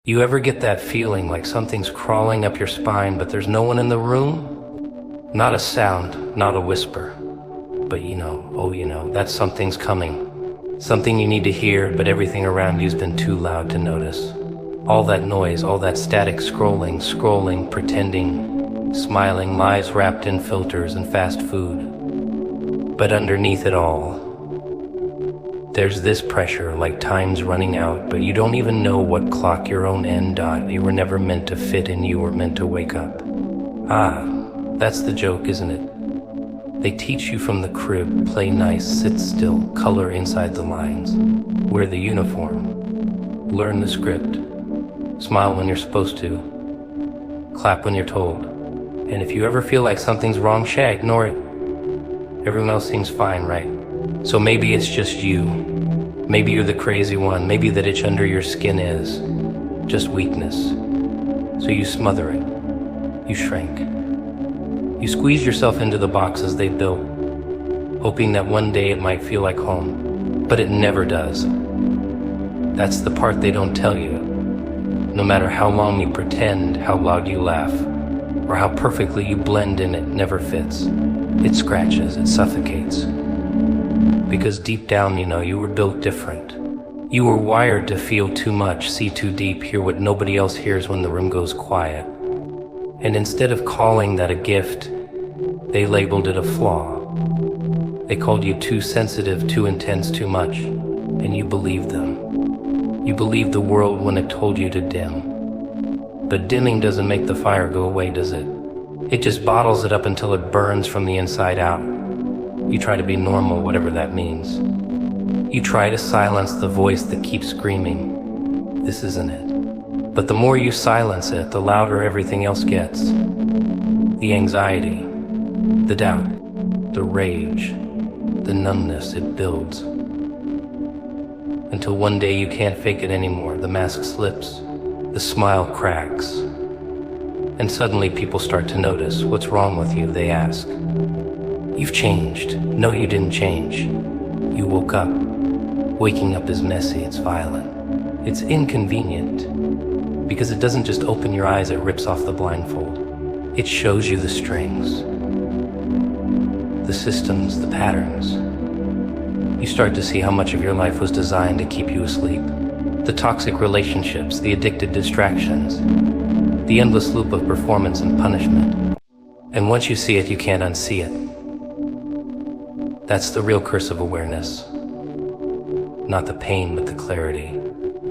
You ever get that feeling like something's crawling up your spine, but there's no one in the room? Not a sound, not a whisper. But that something's coming. Something you need to hear, but everything around you's been too loud to notice. All that noise, all that static scrolling, pretending, smiling, lies wrapped in filters and fast food. But underneath it all, there's this pressure, like time's running out, but you don't even know what clock your own end dot. You were never meant to fit in, you were meant to wake up. That's the joke, isn't it? They teach you from the crib, play nice, sit still, color inside the lines, wear the uniform, learn the script, smile when you're supposed to, clap when you're told. And if you ever feel like something's wrong, ignore it. Everyone else seems fine, right? So maybe it's just you. Maybe you're the crazy one. Maybe that itch under your skin is just weakness. So you smother it. You shrink. You squeeze yourself into the boxes they built, hoping that one day it might feel like home. But it never does. That's the part they don't tell you. No matter how long you pretend, how loud you laugh, or how perfectly you blend in, it never fits. It scratches, it suffocates. Because deep down, you were built different. You were wired to feel too much, see too deep, hear what nobody else hears when the room goes quiet. And instead of calling that a gift, they labeled it a flaw. They called you too sensitive, too intense, too much, and you believed them. You believed the world when it told you to dim. But dimming doesn't make the fire go away, does it? It just bottles it up until it burns from the inside out. You try to be normal, whatever that means. You try to silence the voice that keeps screaming, this isn't it. But the more you silence it, the louder everything else gets. The anxiety, the doubt, the rage, the numbness, it builds. Until one day you can't fake it anymore. The mask slips, the smile cracks. And suddenly people start to notice, what's wrong with you, they ask. You've changed. No, you didn't change. You woke up. Waking up is messy, it's violent. It's inconvenient. Because it doesn't just open your eyes, it rips off the blindfold. It shows you the strings, the systems, the patterns. You start to see how much of your life was designed to keep you asleep. The toxic relationships, the addicted distractions, the endless loop of performance and punishment. And once you see it, you can't unsee it. That's the real curse of awareness. Not the pain, but the clarity.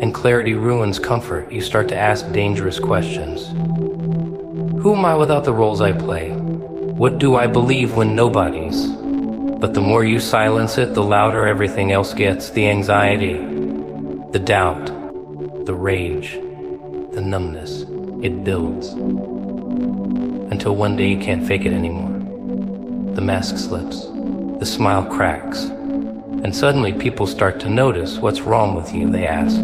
And clarity ruins comfort. You start to ask dangerous questions. Who am I without the roles I play? What do I believe when nobody's? But the more you silence it, the louder everything else gets. The anxiety, the doubt, the rage, the numbness, it builds. Until one day you can't fake it anymore. The mask slips, the smile cracks, and suddenly people start to notice, what's wrong with you, they ask.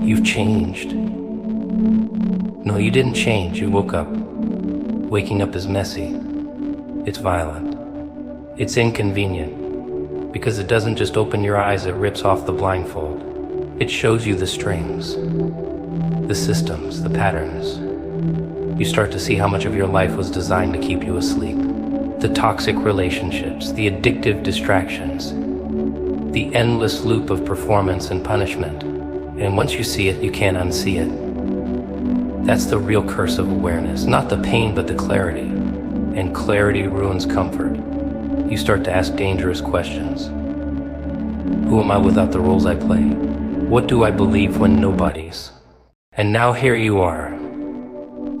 You've changed. No, you didn't change, you woke up. Waking up is messy. It's violent. It's inconvenient. Because it doesn't just open your eyes, it rips off the blindfold. It shows you the strings, the systems, the patterns. You start to see how much of your life was designed to keep you asleep. The toxic relationships, the addictive distractions, the endless loop of performance and punishment. And once you see it, you can't unsee it. That's the real curse of awareness, not the pain, but the clarity. And clarity ruins comfort. You start to ask dangerous questions. Who am I without the roles I play? What do I believe when nobody's? And now here you are,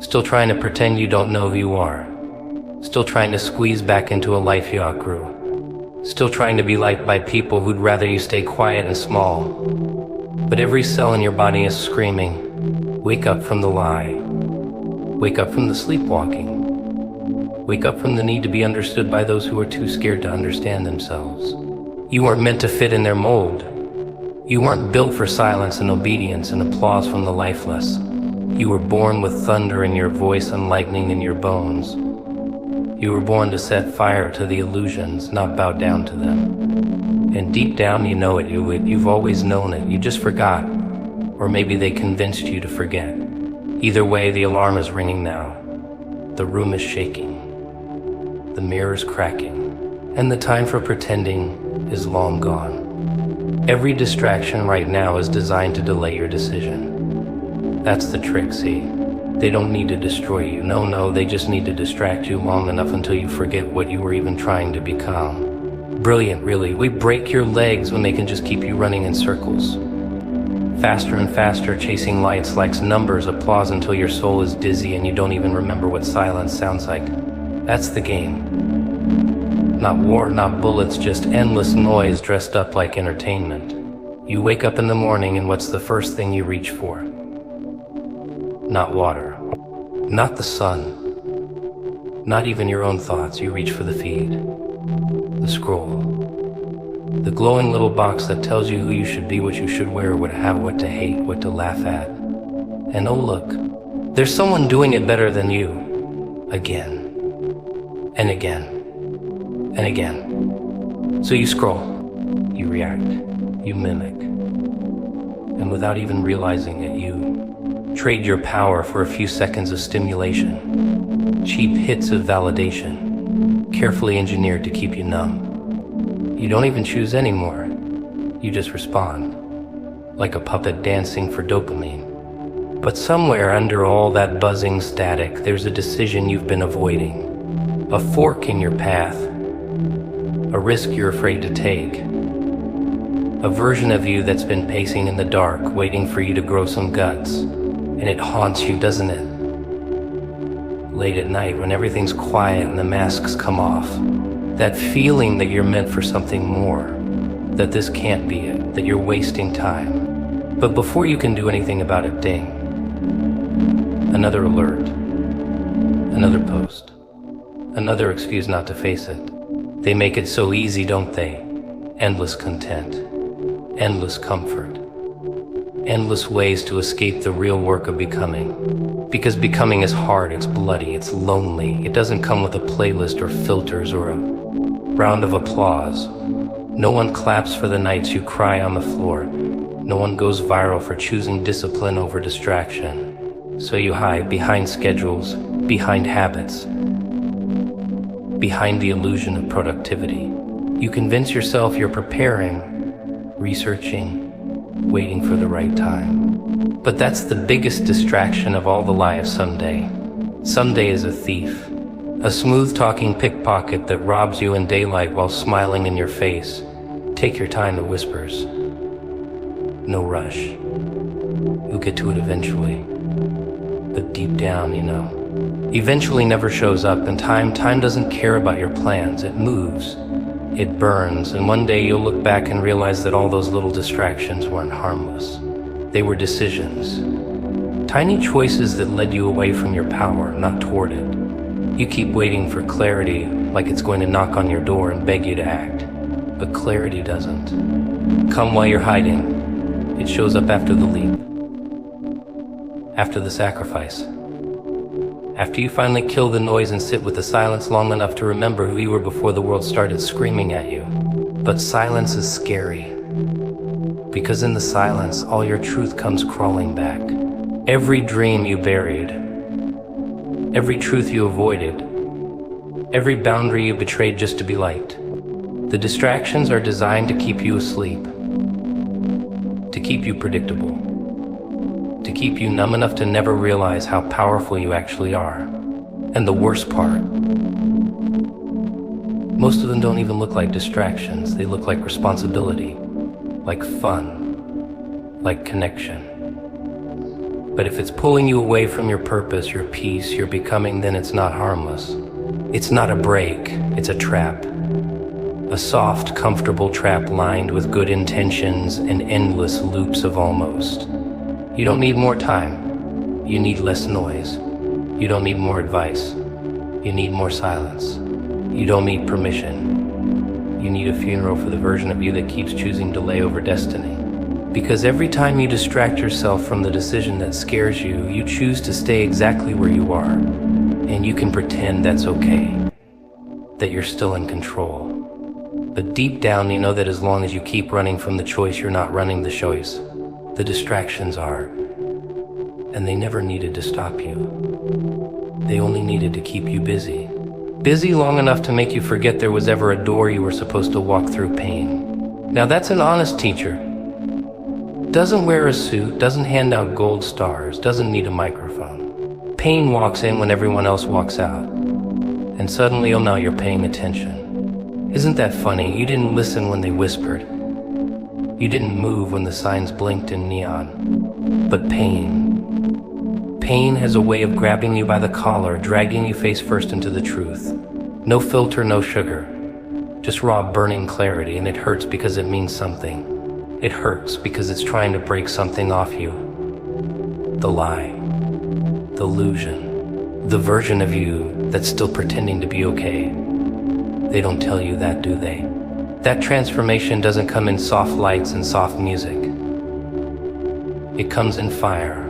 still trying to pretend you don't know who you are. Still trying to squeeze back into a life you outgrew. Still trying to be liked by people who'd rather you stay quiet and small. But every cell in your body is screaming, wake up from the lie. Wake up from the sleepwalking. Wake up from the need to be understood by those who are too scared to understand themselves. You weren't meant to fit in their mold. You weren't built for silence and obedience and applause from the lifeless. You were born with thunder in your voice and lightning in your bones. You were born to set fire to the illusions, not bow down to them. And deep down you know it, you've always known it, you just forgot. Or maybe they convinced you to forget. Either way, the alarm is ringing now. The room is shaking. The mirror's cracking. And the time for pretending is long gone. Every distraction right now is designed to delay your decision. That's the trick, see? They don't need to destroy you. No, they just need to distract you long enough until you forget what you were even trying to become. Brilliant, really. We break your legs when they can just keep you running in circles. Faster and faster, chasing lights, likes, numbers, applause until your soul is dizzy and you don't even remember what silence sounds like. That's the game. Not war, not bullets, just endless noise dressed up like entertainment. You wake up in the morning and what's the first thing you reach for? Not water. Not the sun. Not even your own thoughts. You reach for the feed. The scroll. The glowing little box that tells you who you should be, what you should wear, what to have, what to hate, what to laugh at. And oh look, there's someone doing it better than you. Again. And again. And again. So you scroll. You react. You mimic. And without even realizing it, you trade your power for a few seconds of stimulation. Cheap hits of validation. Carefully engineered to keep you numb. You don't even choose anymore. You just respond, like a puppet dancing for dopamine. But somewhere under all that buzzing static, there's a decision you've been avoiding. A fork in your path. A risk you're afraid to take. A version of you that's been pacing in the dark, waiting for you to grow some guts. And it haunts you, doesn't it? Late at night, when everything's quiet and the masks come off. That feeling that you're meant for something more, that this can't be it, that you're wasting time. But before you can do anything about it, ding. Another alert. Another post. Another excuse not to face it. They make it so easy, don't they? Endless content. Endless comfort. Endless ways to escape the real work of becoming. Because becoming is hard, it's bloody, it's lonely. It doesn't come with a playlist or filters or a round of applause. No one claps for the nights you cry on the floor. No one goes viral for choosing discipline over distraction. So you hide behind schedules, behind habits, behind the illusion of productivity. You convince yourself you're preparing, researching, waiting for the right time. But that's the biggest distraction of all the lie of someday. Someday is a thief. A smooth-talking pickpocket that robs you in daylight while smiling in your face. Take your time, it whispers. No rush. You'll get to it eventually. But deep down, you know. Eventually never shows up, and time doesn't care about your plans. It moves. It burns, and one day you'll look back and realize that all those little distractions weren't harmless. They were decisions. Tiny choices that led you away from your power, not toward it. You keep waiting for clarity like it's going to knock on your door and beg you to act. But clarity doesn't come while you're hiding. It shows up after the leap. After the sacrifice. After you finally kill the noise and sit with the silence long enough to remember who you were before the world started screaming at you. But silence is scary. Because in the silence, all your truth comes crawling back. Every dream you buried. Every truth you avoided, every boundary you betrayed just to be liked. The distractions are designed to keep you asleep, to keep you predictable, to keep you numb enough to never realize how powerful you actually are. And the worst part, most of them don't even look like distractions. They look like responsibility, like fun, like connection. But if it's pulling you away from your purpose, your peace, your becoming, then it's not harmless. It's not a break, it's a trap. A soft, comfortable trap lined with good intentions and endless loops of almost. You don't need more time. You need less noise. You don't need more advice. You need more silence. You don't need permission. You need a funeral for the version of you that keeps choosing delay over destiny. Because every time you distract yourself from the decision that scares you, you choose to stay exactly where you are. And you can pretend that's okay, that you're still in control. But deep down, you know that as long as you keep running from the choice, you're not running the choice. The distractions are, and they never needed to stop you. They only needed to keep you busy. Busy long enough to make you forget there was ever a door you were supposed to walk through pain. Now that's an honest teacher. Doesn't wear a suit, doesn't hand out gold stars, doesn't need a microphone. Pain walks in when everyone else walks out. And suddenly, oh, now you're paying attention. Isn't that funny? You didn't listen when they whispered. You didn't move when the signs blinked in neon. But pain has a way of grabbing you by the collar, dragging you face first into the truth. No filter, no sugar. Just raw, burning clarity, and it hurts because it means something. It hurts because it's trying to break something off you. The lie, the illusion, the version of you that's still pretending to be okay. They don't tell you that, do they? That transformation doesn't come in soft lights and soft music. It comes in fire.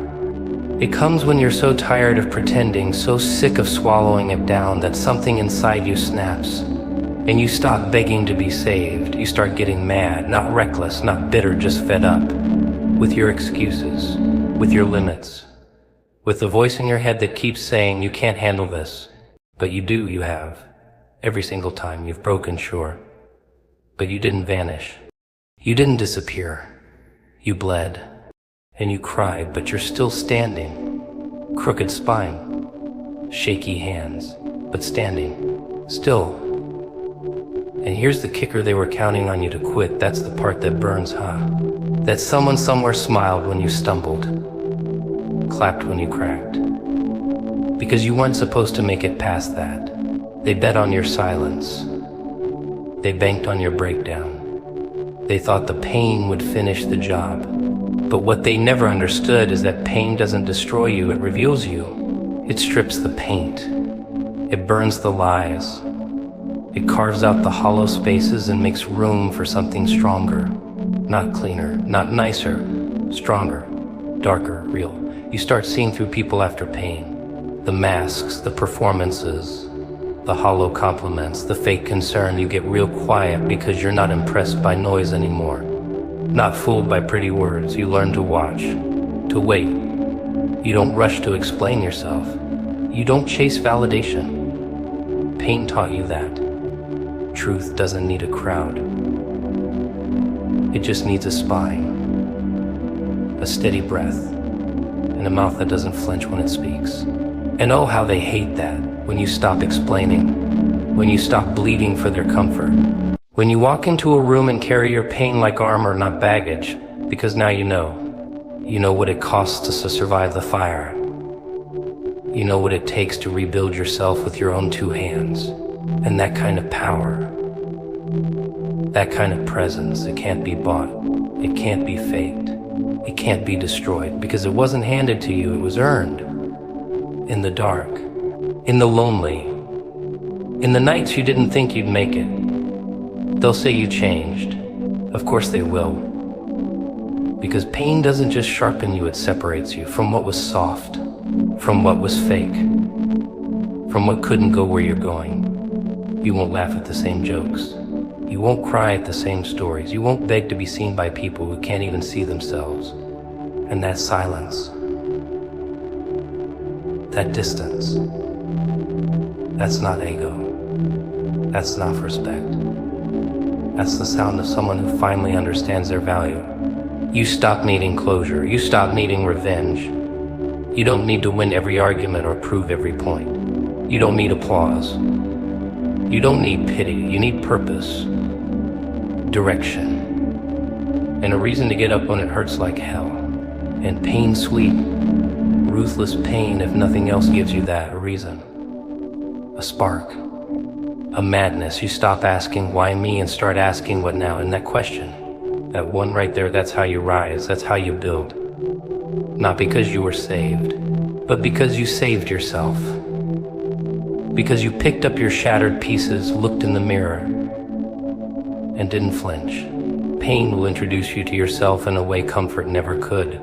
It comes when you're so tired of pretending, so sick of swallowing it down that something inside you snaps. And you stop begging to be saved. You start getting mad, not reckless, not bitter, just fed up. With your excuses, with your limits, with the voice in your head that keeps saying you can't handle this. But you do, you have. Every single time you've broken, sure. But you didn't vanish. You didn't disappear. You bled. And you cried, but you're still standing. Crooked spine, shaky hands, but standing, still. And here's the kicker, they were counting on you to quit. That's the part that burns, huh? That someone somewhere smiled when you stumbled, clapped when you cracked. Because you weren't supposed to make it past that. They bet on your silence. They banked on your breakdown. They thought the pain would finish the job. But what they never understood is that pain doesn't destroy you, it reveals you. It strips the paint. It burns the lies. It carves out the hollow spaces and makes room for something stronger. Not cleaner, not nicer, stronger, darker, real. You start seeing through people after pain. The masks, the performances, the hollow compliments, the fake concern. You get real quiet because you're not impressed by noise anymore. Not fooled by pretty words. You learn to watch, to wait. You don't rush to explain yourself. You don't chase validation. Pain taught you that. Truth doesn't need a crowd. It just needs a spine, a steady breath, and a mouth that doesn't flinch when it speaks. And oh, how they hate that when you stop explaining, when you stop bleeding for their comfort, when you walk into a room and carry your pain like armor, not baggage, because now you know what it costs to survive the fire. You know what it takes to rebuild yourself with your own two hands. And that kind of power, that kind of presence, it can't be bought, it can't be faked, it can't be destroyed, because it wasn't handed to you, it was earned. In the dark, in the lonely, in the nights you didn't think you'd make it. They'll say you changed. Of course they will. Because pain doesn't just sharpen you, it separates you from what was soft, from what was fake, from what couldn't go where you're going. You won't laugh at the same jokes. You won't cry at the same stories. You won't beg to be seen by people who can't even see themselves. And that silence, that distance, that's not ego. That's not respect. That's the sound of someone who finally understands their value. You stop needing closure. You stop needing revenge. You don't need to win every argument or prove every point. You don't need applause. You don't need pity, you need purpose, direction, and a reason to get up when it hurts like hell. And pain sweet, ruthless pain, if nothing else gives you that, a reason, a spark, a madness. You stop asking why me and start asking what now, and that question, that one right there, that's how you rise, that's how you build. Not because you were saved, but because you saved yourself. Because you picked up your shattered pieces, looked in the mirror, and didn't flinch. Pain will introduce you to yourself in a way comfort never could.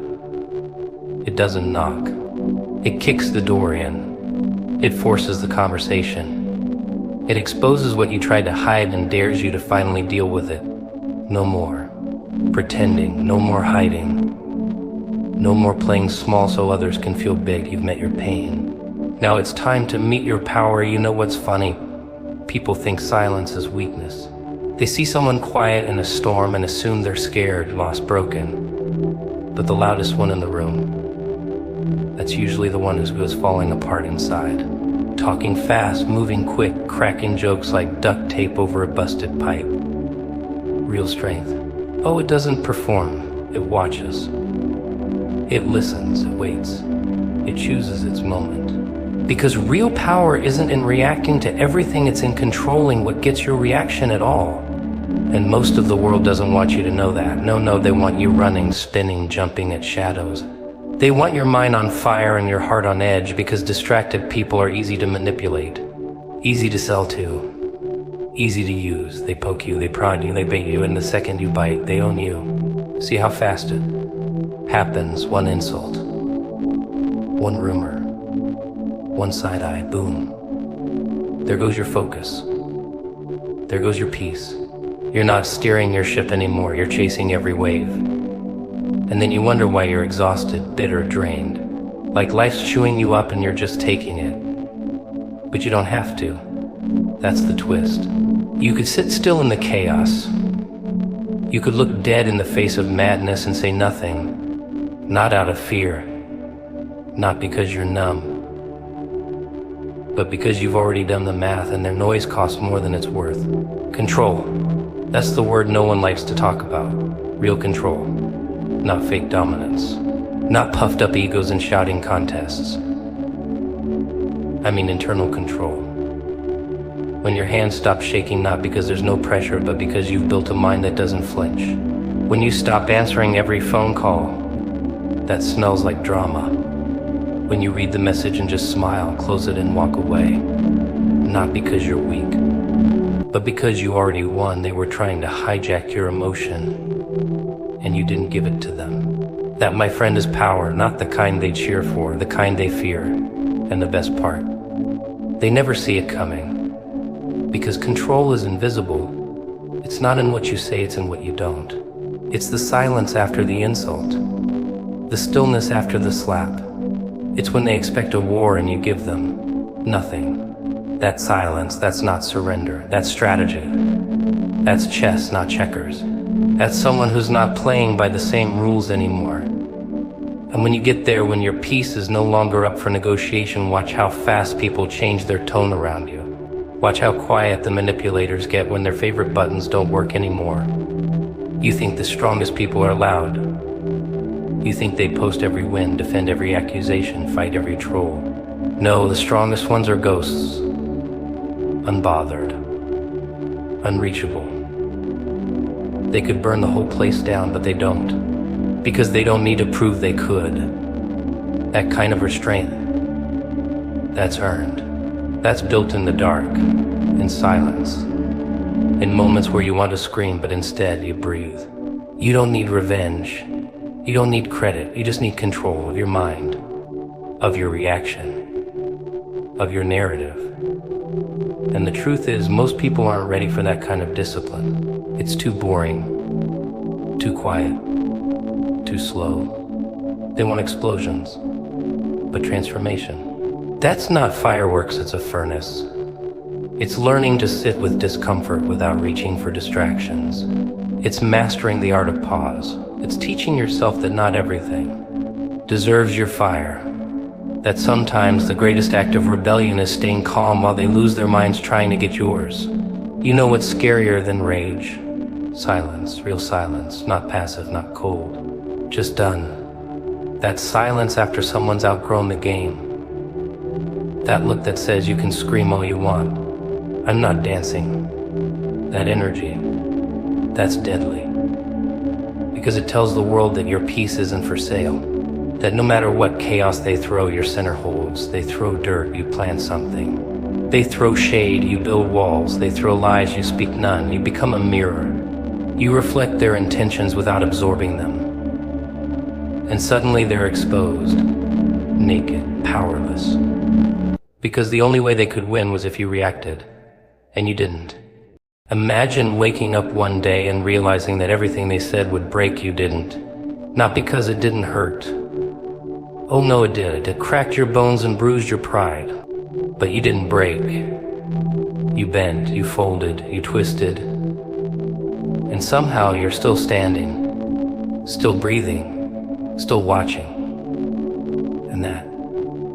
It doesn't knock. It kicks the door in. It forces the conversation. It exposes what you tried to hide and dares you to finally deal with it. No more pretending, no more hiding. No more playing small so others can feel big. You've met your pain. Now it's time to meet your power. You know what's funny? People think silence is weakness. They see someone quiet in a storm and assume they're scared, lost, broken. But the loudest one in the room, that's usually the one who is falling apart inside. Talking fast, moving quick, cracking jokes like duct tape over a busted pipe. Real strength. Oh, it doesn't perform. It watches. It listens. It waits. It chooses its moment. Because real power isn't in reacting to everything, it's in controlling what gets your reaction at all. And most of the world doesn't want you to know that. No, they want you running, spinning, jumping at shadows. They want your mind on fire and your heart on edge, because distracted people are easy to manipulate, easy to sell to, easy to use. They poke you, they prod you, they bait you, and the second you bite, they own you. See how fast it happens. One insult, one rumor, one side eye, boom. There goes your focus. There goes your peace. You're not steering your ship anymore, you're chasing every wave. And then you wonder why you're exhausted, bitter, drained. Like life's chewing you up and you're just taking it. But you don't have to. That's the twist. You could sit still in the chaos. You could look dead in the face of madness and say nothing. Not out of fear. Not because you're numb. But because you've already done the math and their noise costs more than it's worth. Control. That's the word no one likes to talk about. Real control. Not fake dominance. Not puffed up egos and shouting contests. I mean internal control. When your hands stop shaking, not because there's no pressure, but because you've built a mind that doesn't flinch. When you stop answering every phone call that smells like drama. When you read the message and just smile, close it and walk away. Not because you're weak, but because you already won. They were trying to hijack your emotion, and you didn't give it to them. That, my friend, is power, not the kind they cheer for, the kind they fear. And the best part, they never see it coming. Because control is invisible. It's not in what you say, it's in what you don't. It's the silence after the insult, the stillness after the slap. It's when they expect a war and you give them nothing. That silence, that's not surrender, that's strategy. That's chess, not checkers. That's someone who's not playing by the same rules anymore. And when you get there, when your peace is no longer up for negotiation, watch how fast people change their tone around you. Watch how quiet the manipulators get when their favorite buttons don't work anymore. You think the strongest people are loud. You think they post every win, defend every accusation, fight every troll. No, the strongest ones are ghosts. Unbothered. Unreachable. They could burn the whole place down, but they don't. Because they don't need to prove they could. That kind of restraint, that's earned. That's built in the dark, in silence. In moments where you want to scream, but instead you breathe. You don't need revenge. You don't need credit. You just need control of your mind, of your reaction, of your narrative. And the truth is, most people aren't ready for that kind of discipline. It's too boring, too quiet, too slow. They want explosions, but transformation. That's not fireworks, it's a furnace. It's learning to sit with discomfort without reaching for distractions. It's mastering the art of pause. It's teaching yourself that not everything deserves your fire. That sometimes the greatest act of rebellion is staying calm while they lose their minds trying to get yours. You know what's scarier than rage? Silence, real silence, not passive, not cold, just done. That silence after someone's outgrown the game. That look that says you can scream all you want. I'm not dancing. That energy, that's deadly. Because it tells the world that your peace isn't for sale. That no matter what chaos they throw, your center holds. They throw dirt, you plant something. They throw shade, you build walls. They throw lies, you speak none. You become a mirror. You reflect their intentions without absorbing them. And suddenly they're exposed, naked, powerless. Because the only way they could win was if you reacted, and you didn't. Imagine waking up one day and realizing that everything they said would break you didn't. Not because it didn't hurt, Oh no, it did. It cracked your bones and bruised your pride. But you didn't break. You bent, you folded, you twisted. And somehow you're still standing, still breathing, still watching. And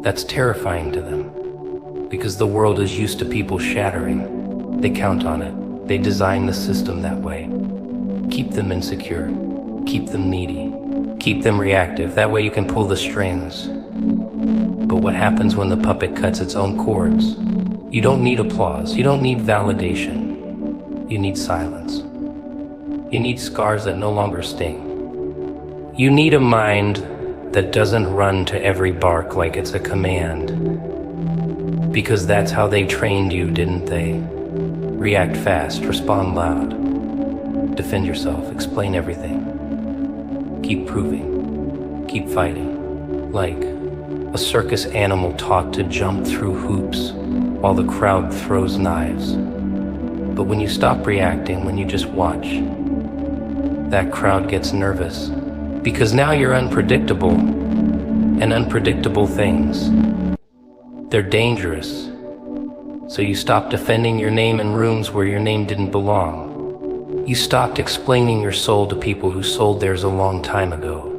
that's terrifying to them. Because the world is used to people shattering. They count on it. They design the system that way. Keep them insecure. Keep them needy. Keep them reactive. That way you can pull the strings. But what happens when the puppet cuts its own cords? You don't need applause. You don't need validation. You need silence. You need scars that no longer sting. You need a mind that doesn't run to every bark like it's a command. Because that's how they trained you, didn't they? React fast, respond loud. Defend yourself, explain everything. Keep proving, keep fighting. Like a circus animal taught to jump through hoops while the crowd throws knives. But when you stop reacting, when you just watch, that crowd gets nervous. Because now you're unpredictable, and unpredictable things, they're dangerous. So you stopped defending your name in rooms where your name didn't belong. You stopped explaining your soul to people who sold theirs a long time ago.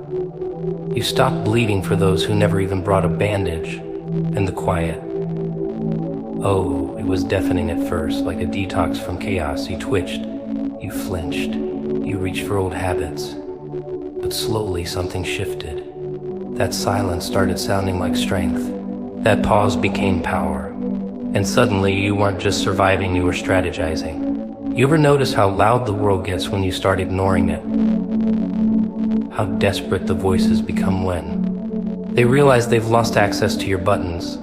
You stopped bleeding for those who never even brought a bandage. And the quiet. Oh, it was deafening at first, like a detox from chaos. You twitched, you flinched, you reached for old habits. But slowly something shifted. That silence started sounding like strength. That pause became power. And suddenly you weren't just surviving, you were strategizing. You ever notice how loud the world gets when you start ignoring it? How desperate the voices become when they realize they've lost access to your buttons.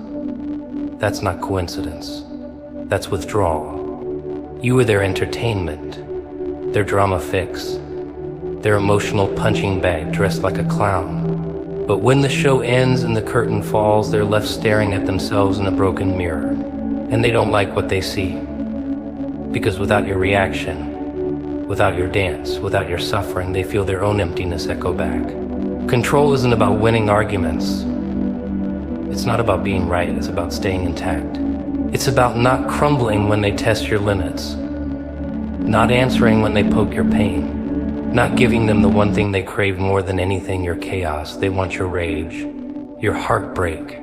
That's not coincidence. That's withdrawal. You were their entertainment, their drama fix, their emotional punching bag dressed like a clown. But when the show ends and the curtain falls, they're left staring at themselves in a broken mirror. And they don't like what they see. Because without your reaction, without your dance, without your suffering, they feel their own emptiness echo back. Control isn't about winning arguments. It's not about being right, it's about staying intact. It's about not crumbling when they test your limits. Not answering when they poke your pain. Not giving them the one thing they crave more than anything, your chaos. They want your rage, your heartbreak,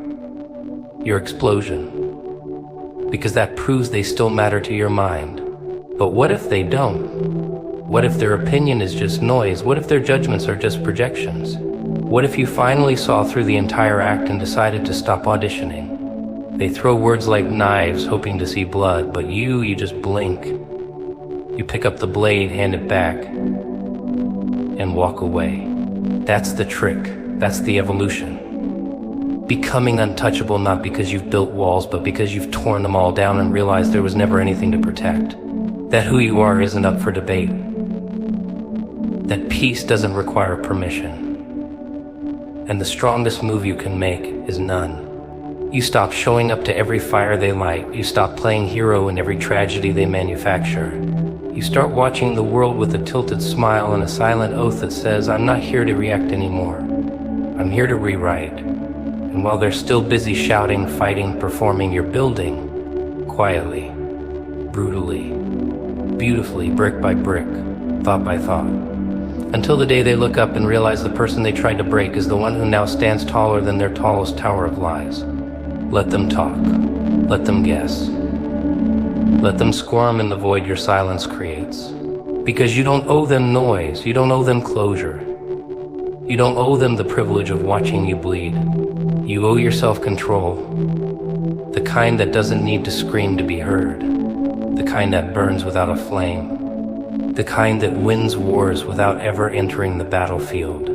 your explosion. Because that proves they still matter to your mind. But what if they don't? What if their opinion is just noise? What if their judgments are just projections? What if you finally saw through the entire act and decided to stop auditioning? They throw words like knives, hoping to see blood, but you just blink. You pick up the blade, hand it back, and walk away. That's the trick. That's the evolution. Becoming untouchable not because you've built walls, but because you've torn them all down and realized there was never anything to protect. That who you are isn't up for debate. That peace doesn't require permission. And the strongest move you can make is none. You stop showing up to every fire they light. You stop playing hero in every tragedy they manufacture. You start watching the world with a tilted smile and a silent oath that says, I'm not here to react anymore. I'm here to rewrite. And while they're still busy shouting, fighting, performing, you're building quietly, brutally, beautifully, brick by brick, thought by thought. Until the day they look up and realize the person they tried to break is the one who now stands taller than their tallest tower of lies. Let them talk. Let them guess. Let them squirm in the void your silence creates. Because you don't owe them noise. You don't owe them closure. You don't owe them the privilege of watching you bleed. You owe yourself control. The kind that doesn't need to scream to be heard. The kind that burns without a flame. The kind that wins wars without ever entering the battlefield.